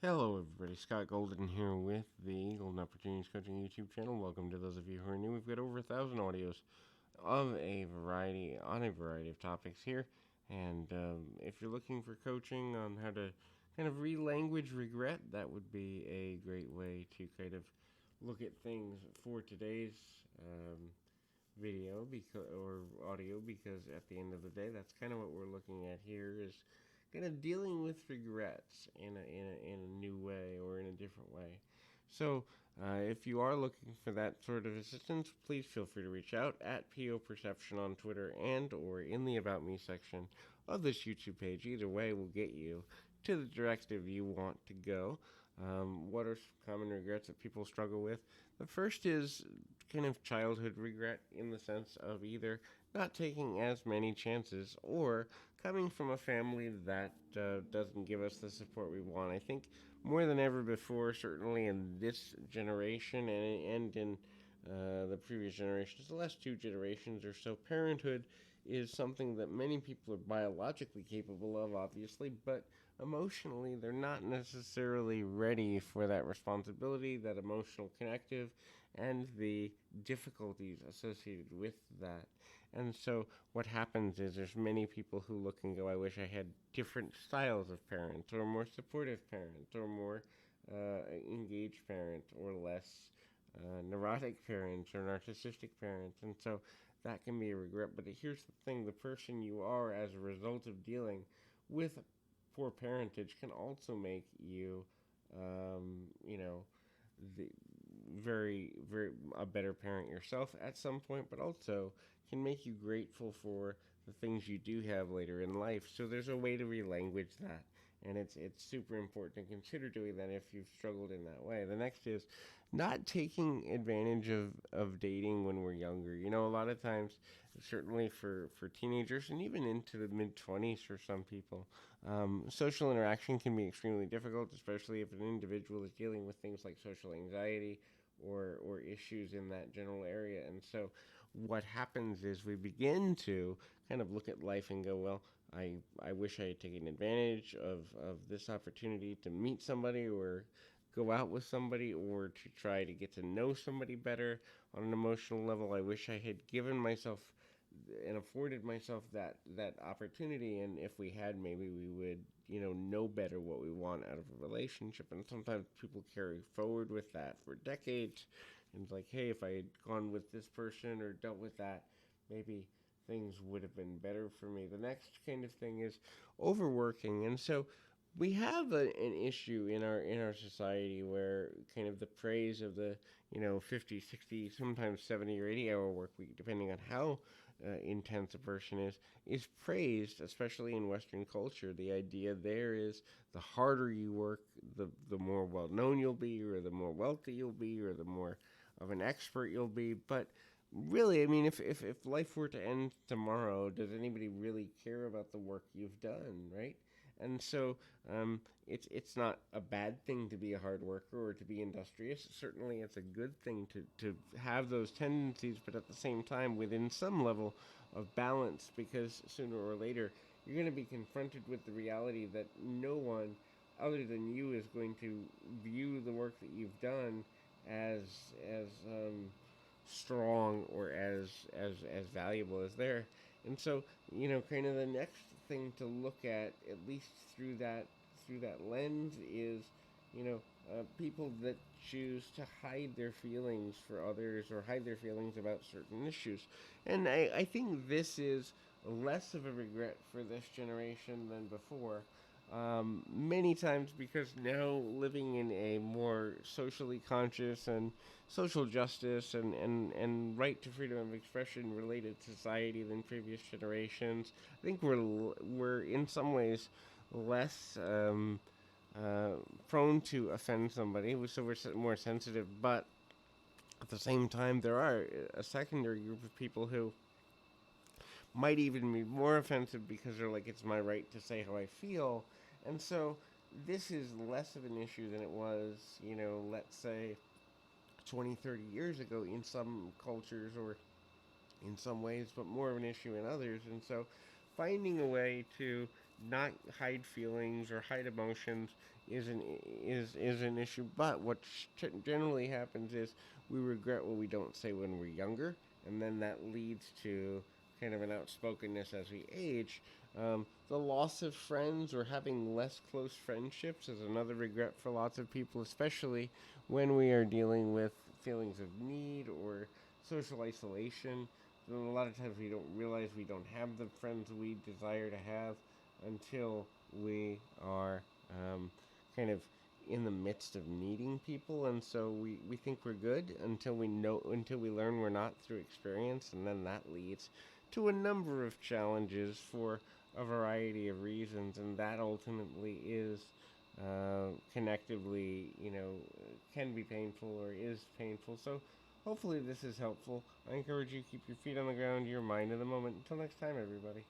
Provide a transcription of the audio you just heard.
Hello, everybody. Scott Golden here with the Golden Opportunities Coaching YouTube channel. Welcome to those of you who are new. We've got over 1,000 audios of a variety of topics here. And if you're looking for coaching on how to kind of relanguage regret, that would be a great way to kind of look at things for today's video or audio, because at the end of the day, that's kind of what we're looking at here is kind of dealing with regrets in a new way or in a different way. So, if you are looking for that sort of assistance, please feel free to reach out at PO Perception on Twitter and or in the About Me section of this YouTube page. Either way will get you to the directive you want to go. What are some common regrets that people struggle with? The first is kind of childhood regret, in the sense of either not taking as many chances or coming from a family that doesn't give us the support we want. I think more than ever before, certainly in this generation and in the previous generations, the last two generations or so, parenthood is something that many people are biologically capable of, obviously, but emotionally they're not necessarily ready for that responsibility, that emotional connective, and the difficulties associated with that. And so what happens is there's many people who look and go, I wish I had different styles of parents, or more supportive parents, or more engaged parents, or less neurotic parents, or narcissistic parents. And so that can be a regret. But here's the thing, the person you are as a result of dealing with poor parentage can also make you, you know, the very a better parent yourself at some point, but also can make you grateful for the things you do have later in life. So there's a way to relanguage that, and it's super important to consider doing that if you've struggled in that way. The next is not taking advantage of dating when we're younger. You know, a lot of times, certainly for teenagers and even into the mid-20s for some people, social interaction can be extremely difficult, especially if an individual is dealing with things like social anxiety or issues in that general area. And so what happens is we begin to kind of look at life and go, well, I wish I had taken advantage of this opportunity to meet somebody or go out with somebody or to try to get to know somebody better on an emotional level. I wish I had given myself and afforded myself that opportunity, and if we had, maybe we would know better what we want out of a relationship. And sometimes people carry forward with that for decades, and it's like, hey, if I had gone with this person or dealt with that, maybe things would have been better for me. The next kind of thing is overworking. And so we have an issue in our society where kind of the praise of the 50, 60, sometimes 70 or 80 hour work week, depending on how intense a person is praised, especially in Western culture. The idea there is the harder you work, the more well known you'll be, or the more wealthy you'll be, or the more of an expert you'll be. But really, I mean, if life were to end tomorrow, does anybody really care about the work you've done, right? And so it's not a bad thing to be a hard worker or to be industrious. Certainly, it's a good thing to have those tendencies, but at the same time, within some level of balance, because sooner or later, you're going to be confronted with the reality that no one other than you is going to view the work that you've done as strong or as valuable as theirs. And so, kind of the next thing to look at least through that lens, is people that choose to hide their feelings for others or hide their feelings about certain issues. And I think this is less of a regret for this generation than before. Many times, because now living in a more socially conscious and social justice and right to freedom of expression related society than previous generations, I think we're in some ways less prone to offend somebody, so we're more sensitive. But at the same time, there are a secondary group of people who might even be more offensive because they're like, it's my right to say how I feel. And so this is less of an issue than it was, let's say 20, 30 years ago in some cultures or in some ways, but more of an issue in others. And so finding a way to not hide feelings or hide emotions is an issue. But what generally happens is we regret what we don't say when we're younger, and then that leads to kind of an outspokenness as we age. The loss of friends or having less close friendships is another regret for lots of people, especially when we are dealing with feelings of need or social isolation. So a lot of times we don't realize we don't have the friends we desire to have until we are kind of in the midst of needing people, and so we think we're good until we learn we're not through experience, and then that leads to a number of challenges for a variety of reasons, and that ultimately is connectively, can be painful or is painful. So hopefully this is helpful. I encourage you to keep your feet on the ground, your mind in the moment. Until next time, everybody.